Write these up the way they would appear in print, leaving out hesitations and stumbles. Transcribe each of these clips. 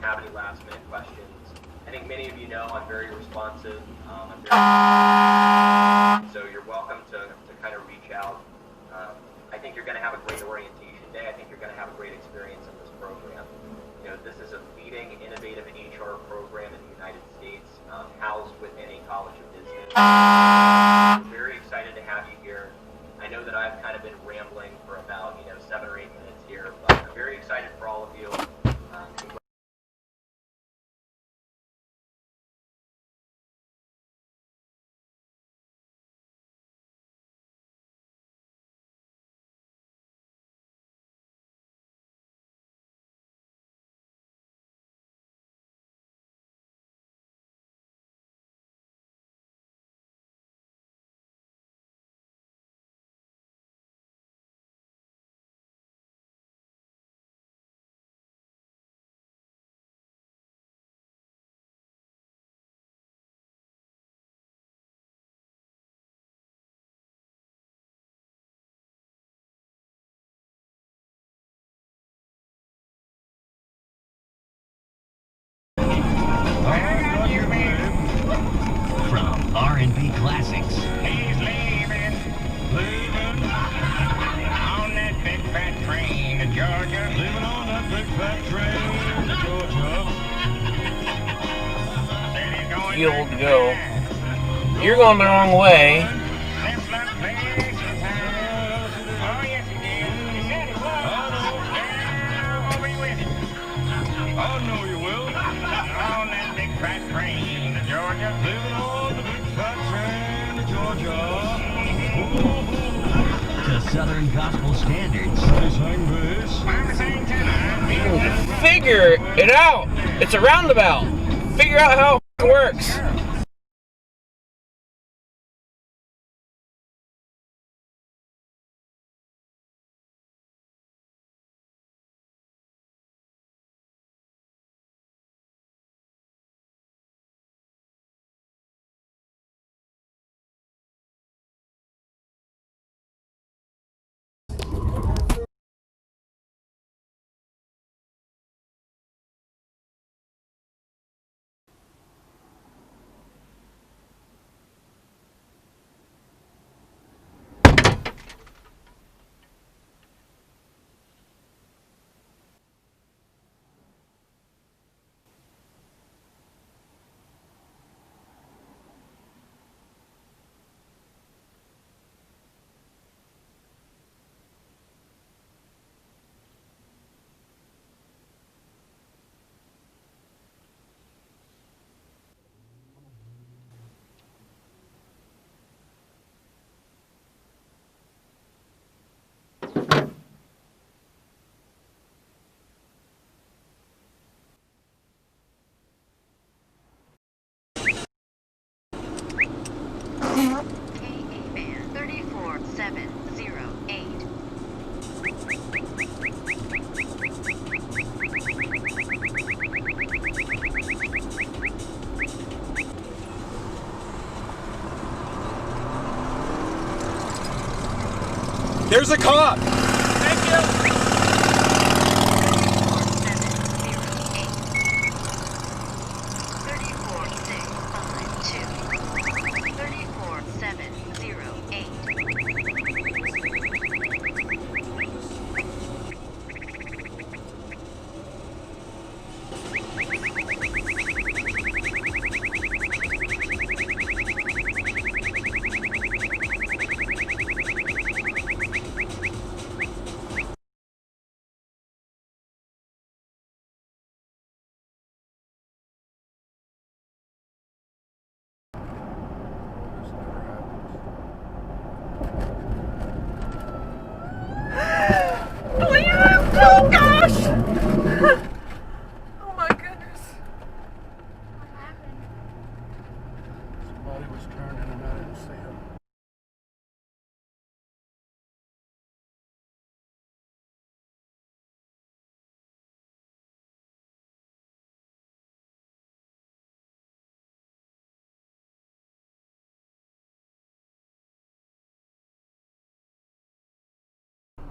have any last minute questions. I think many of you know I'm very responsive. So you're welcome to kind of reach out. I think you're going to have a great orientation day. I think you're going to have a great experience in this program. You know, this is a leading, innovative HR program in the United States, housed within a college of business. I'm very excited to have you here. I know that I've kind of been rambling for about 7 or 8 minutes here, but I'm very excited for all of you. From R&B Classics. He's leaving on that big fat train to Georgia. Leaving on that big fat train to Georgia. Said he's going You back old to to go. town. You're going the wrong way. Left my place in town. Oh, yes, he did. He said he was. Yeah, I'll be with you. I know you will. On that big fat train to Georgia. Leaving on the big fat train to Georgia. To Southern Gospel Standards. They sang bass. I'm saying tonight. Figure it out. It's a roundabout. Figure out how it works. KA-band 34708. There's a cop!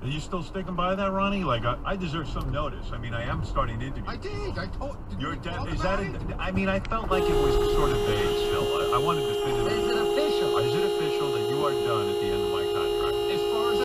Are you still sticking by that, Ronnie? Like, I deserve some notice. I mean, I am starting to interview. I did. I told. You're dead. Is that? I mean, I felt like it was sort of vague still. I wanted to finish. Is it official? Is it official that you are done at the end of my contract? As far as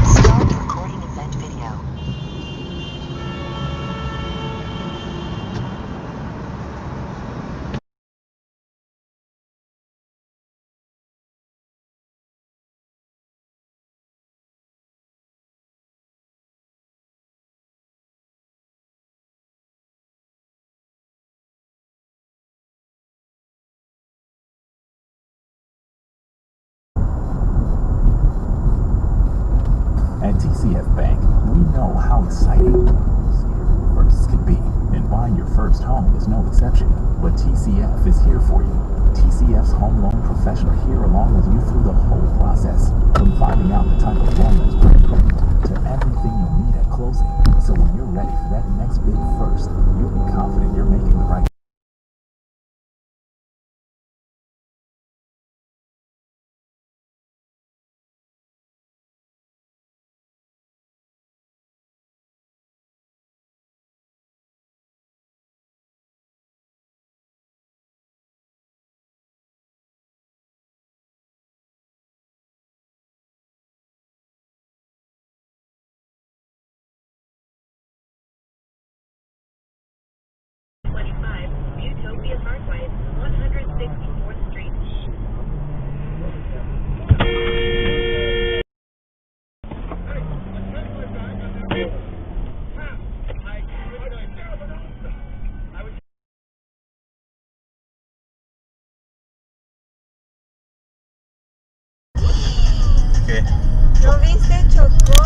Start recording event video. At TCF Bank, we know how exciting firsts can be, and buying your first home is no exception. But TCF is here for you. TCF's home loan professional here along with you through the whole process, from finding out the type of loan that's perfect to everything you'll need at closing. So when you're ready for that next big first, you'll be confident you're making the right. Utopia Parkway, 164th Street. ¿No viste? Chocó.